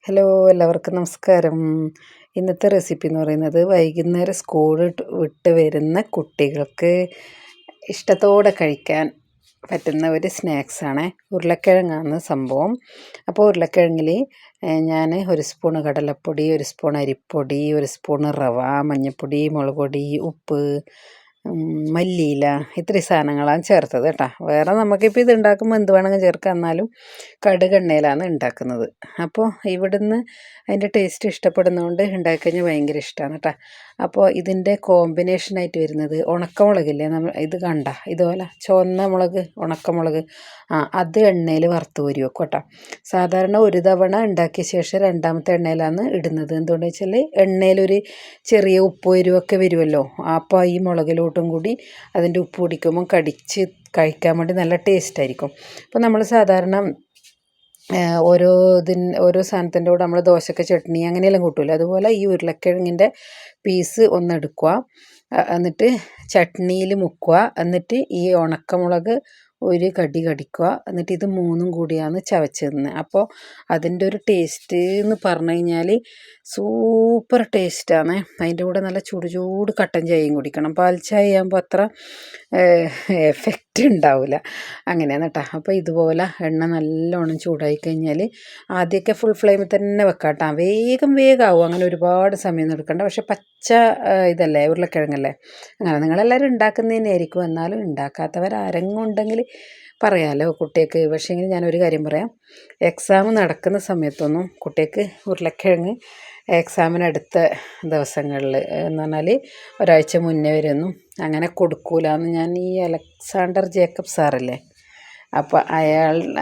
Hello, എല്ലാവർക്കും നമസ്കാരം. ഇന്നത്തെ റെസിപ്പി എന്ന് പറയുന്നത് വൈകുന്നേരം സ്കൂൾ വിട്ട് വരുന്ന കുട്ടികൾക്ക് ഇഷ്ടത്തോടെ കഴിക്കാൻ പറ്റുന്ന ഒരു സ്നാക്സാണ്. ഉരുളക്കിഴങ്ങാണ് സംഭവം. അപ്പോൾ ഉരുളക്കിഴങ്ങിൽ ഞാൻ ഒരു സ്പൂണ് കടലപ്പൊടി, ഒരു സ്പൂൺ അരിപ്പൊടി, ഒരു സ്പൂണ് റവ, മഞ്ഞൾപ്പൊടി, മുളക് പൊടി, ഉപ്പ്, മല്ലിയില, ഇത്രയും സാധനങ്ങളാണ് ചേർത്തത് കേട്ടോ. വേറെ നമുക്കിപ്പോൾ ഇത് ഉണ്ടാക്കുമ്പോൾ എന്ത് വേണമെങ്കിൽ ചേർക്കാം, എന്നാലും കടുക് എണ്ണയിലാണ് ഉണ്ടാക്കുന്നത്. അപ്പോൾ ഇവിടുന്ന് അതിൻ്റെ ടേസ്റ്റ് ഇഷ്ടപ്പെടുന്നതുകൊണ്ട് ഉണ്ടാക്കിക്കഴിഞ്ഞാൽ ഭയങ്കര ഇഷ്ടമാണ് കേട്ടോ. അപ്പോൾ ഇതിൻ്റെ കോമ്പിനേഷനായിട്ട് വരുന്നത് ഉണക്കമുളകില്ലേ, നമ്മൾ ഇത് കണ്ട ഇതുപോലെ ചുവന്ന മുളക്, ഉണക്കമുളക്, അത് എണ്ണയിൽ വറുത്ത് കോരി വെക്കും കേട്ടോ. സാധാരണ ഒരു തവണ ഉണ്ടാക്കിയ ശേഷം രണ്ടാമത്തെ എണ്ണയിലാണ് ഇടുന്നത്. എന്തുകൊണ്ടെന്ന് വെച്ചാൽ എണ്ണയിലൊരു ചെറിയ ഉപ്പ് എരിവൊക്കെ വരുമല്ലോ, അപ്പോൾ ഈ മുളകിലോട്ടും കൂടി അതിൻ്റെ ഉപ്പ് പിടിക്കുമ്പോൾ കടിച്ച് കഴിക്കാൻ വേണ്ടി നല്ല ടേസ്റ്റ് ആയിരിക്കും. അപ്പോൾ നമ്മൾ സാധാരണ ഓരോ സാധനത്തിൻ്റെ കൂടെ നമ്മൾ ദോശക്ക് ചട്നി അങ്ങനെയെല്ലാം കൂട്ടുമല്ലോ, അതുപോലെ ഈ ഉരുളക്കിഴങ്ങിൻ്റെ പീസ് ഒന്നെടുക്കുക, എന്നിട്ട് ചട്നിയിൽ മുക്കുക, എന്നിട്ട് ഈ ഉണക്കമുളക് ഒരു കടി കടിക്കുക, എന്നിട്ട് ഇത് മൂന്നും കൂടിയാണ് ചവച്ച് തിന്നുന്നത്. അപ്പോൾ അതിൻ്റെ ഒരു ടേസ്റ്റ് എന്ന് പറഞ്ഞു കഴിഞ്ഞാൽ സൂപ്പർ ടേസ്റ്റാണ്. അതിൻ്റെ കൂടെ നല്ല ചൂട് ചൂട് കട്ടൻ ചായയും കുടിക്കണം. പാൽ ചായ ആകുമ്പോൾ അത്ര എഫക്റ്റ് ഉണ്ടാവില്ല. അങ്ങനെയാണ് കേട്ടോ. അപ്പോൾ ഇതുപോലെ എണ്ണ നല്ലോണം ചൂടായി കഴിഞ്ഞാൽ ആദ്യമൊക്കെ ഫുൾ ഫ്ലെയിമിൽ തന്നെ വെക്കാം കേട്ടോ. വേഗമാവും, അങ്ങനെ ഒരുപാട് സമയം എടുക്കണ്ട. പക്ഷെ പച്ച ഇതല്ലേ, ഉരുളക്കിഴങ്ങല്ലേ, അങ്ങനെ നിങ്ങളെല്ലാവരും ഉണ്ടാക്കുന്നതന്നെയായിരിക്കും. എന്നാലും ഉണ്ടാക്കാത്തവർ ആരെങ്കിലും ഉണ്ടെങ്കിൽ പറയാമല്ലോ കുട്ടികൾക്ക്. പക്ഷേങ്കിൽ ഞാനൊരു കാര്യം പറയാം, എക്സാം നടക്കുന്ന സമയത്തൊന്നും കുട്ടികൾക്ക് ഉരുളക്കിഴങ്ങ് എക്സാമിനടുത്ത ദിവസങ്ങളിൽ എന്ന് പറഞ്ഞാൽ ഒരാഴ്ച മുന്നേ വരെയൊന്നും അങ്ങനെ കൊടുക്കൂലെന്ന് ഞാൻ ഈ അലക്സാണ്ടർ ജേക്കബ് സാറല്ലേ, അപ്പോൾ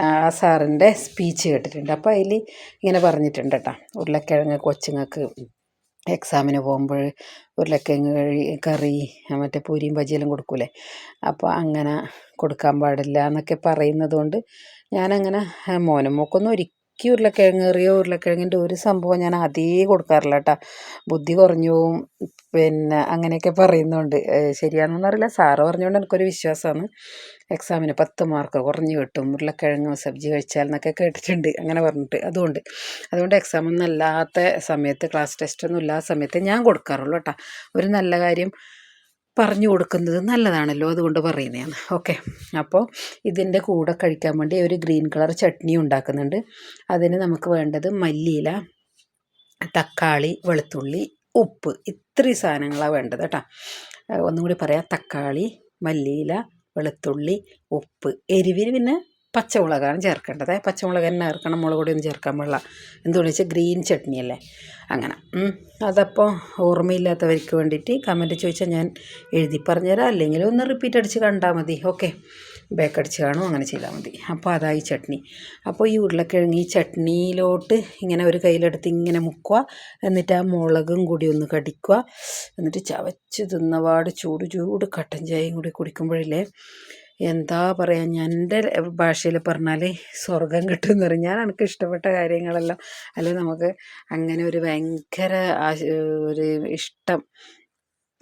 ആ സാറിൻ്റെ സ്പീച്ച് കേട്ടിട്ടുണ്ട്. അപ്പോൾ അതിൽ ഇങ്ങനെ പറഞ്ഞിട്ടുണ്ട് കേട്ടോ, ഉരുളക്കിഴങ്ങ് കൊച്ചുങ്ങൾക്ക് എക്സാമിന് പോകുമ്പോൾ ഉരുളക്കിഴങ്ങ് കറി, മറ്റേ പൂരിയും ബജിയെല്ലാം കൊടുക്കൂലേ, അപ്പോൾ അങ്ങനെ കൊടുക്കാൻ പാടില്ല എന്നൊക്കെ പറയുന്നത് കൊണ്ട് ഞാനങ്ങനെ മോനും മോക്കൊന്നും ഒരിക്കലും ഉരുളക്കിഴങ്ങ് കറിയോ ഉരുളക്കിഴങ്ങിൻ്റെ ഒരു സംഭവം ഞാൻ ആദ്യമേ കൊടുക്കാറില്ല കേട്ടോ. ബുദ്ധി കുറഞ്ഞു പോവും, പിന്നെ അങ്ങനെയൊക്കെ പറയുന്നുണ്ട്. ശരിയാണെന്നൊന്നും അറിയില്ല, സാറ് പറഞ്ഞുകൊണ്ട് എനിക്കൊരു വിശ്വാസമാണ്. എക്സാമിന് 10 മാർക്ക് കുറഞ്ഞു കിട്ടും ഉരുളക്കിഴങ്ങ് സബ്ജി കഴിച്ചാൽ എന്നൊക്കെ കേട്ടിട്ടുണ്ട്, അങ്ങനെ പറഞ്ഞിട്ട്. അതുകൊണ്ട് എക്സാമൊന്നും അല്ലാത്ത സമയത്ത്, ക്ലാസ് ടെസ്റ്റൊന്നും ഇല്ലാത്ത സമയത്ത് ഞാൻ കൊടുക്കാറുള്ളൂ കേട്ടോ. ഒരു നല്ല കാര്യം പറഞ്ഞു കൊടുക്കുന്നത് നല്ലതാണല്ലോ, അതുകൊണ്ട് പറയുന്നതാണ്. ഓക്കെ, അപ്പോൾ ഇതിൻ്റെ കൂടെ കഴിക്കാൻ വേണ്ടി ഒരു ഗ്രീൻ കളർ ചട്നി ഉണ്ടാക്കുന്നുണ്ട്. അതിന് നമുക്ക് വേണ്ടത് മല്ലിയില, തക്കാളി, വെളുത്തുള്ളി, ഉപ്പ്, ഇത്രയും സാധനങ്ങളാണ് വേണ്ടത് കേട്ടോ. ഒന്നും കൂടി പറയാം, തക്കാളി, മല്ലിയില, വെളുത്തുള്ളി, ഉപ്പ്. എരിവിന് പിന്നെ പച്ചമുളകാണ് ചേർക്കേണ്ടത്. പച്ചമുളക് തന്നെ ചേർക്കണം, മുളക് പൊടിയൊന്നും ചേർക്കാൻ പാടില്ല. എന്തുകൊണ്ടെന്ന് വെച്ചാൽ ഗ്രീൻ ചട്നിയല്ലേ, അങ്ങനെ. അതപ്പോൾ ഓർമ്മയില്ലാത്തവർക്ക് വേണ്ടിയിട്ട് കമൻറ്റ് ചോദിച്ചാൽ ഞാൻ എഴുതി പറഞ്ഞുതരാം, അല്ലെങ്കിൽ ഒന്ന് റിപ്പീറ്റ് അടിച്ച് കണ്ടാൽ മതി. ഓക്കെ, ബേക്കടിച്ച് കാണും, അങ്ങനെ ചെയ്താൽ മതി. അപ്പോൾ അതായി ചട്നി. അപ്പോൾ ഈ ഉരുളക്കിഴങ്ങ് ഈ ചട്നിയിലോട്ട് ഇങ്ങനെ ഒരു കയ്യിലെടുത്ത് ഇങ്ങനെ മുക്കുക, എന്നിട്ട് ആ മുളകും കൂടി ഒന്ന് കടിക്കുക, എന്നിട്ട് ചവച്ച് തിന്നപാട് ചൂട് ചൂട് കട്ടൻ ചായയും കൂടി കുടിക്കുമ്പോഴില്ലേ, എന്താ പറയുക, ഞാൻ എൻ്റെ ഭാഷയിൽ പറഞ്ഞാൽ സ്വർഗം കിട്ടുമെന്ന് പറയും. ഞാൻ എനിക്ക് ഇഷ്ടപ്പെട്ട കാര്യങ്ങളെല്ലാം അല്ലെങ്കിൽ നമുക്ക് അങ്ങനെ ഒരു ഭയങ്കര ഒരു ഇഷ്ടം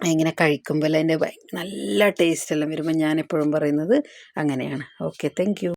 ഇങ്ങനെ കഴിക്കുമ്പോൾ അതിൻ്റെ നല്ല ടേസ്റ്റ് എല്ലാം വരുമ്പോൾ ഞാൻ എപ്പോഴും പറയുന്നത് അങ്ങനെയാണ്. Okay, thank you.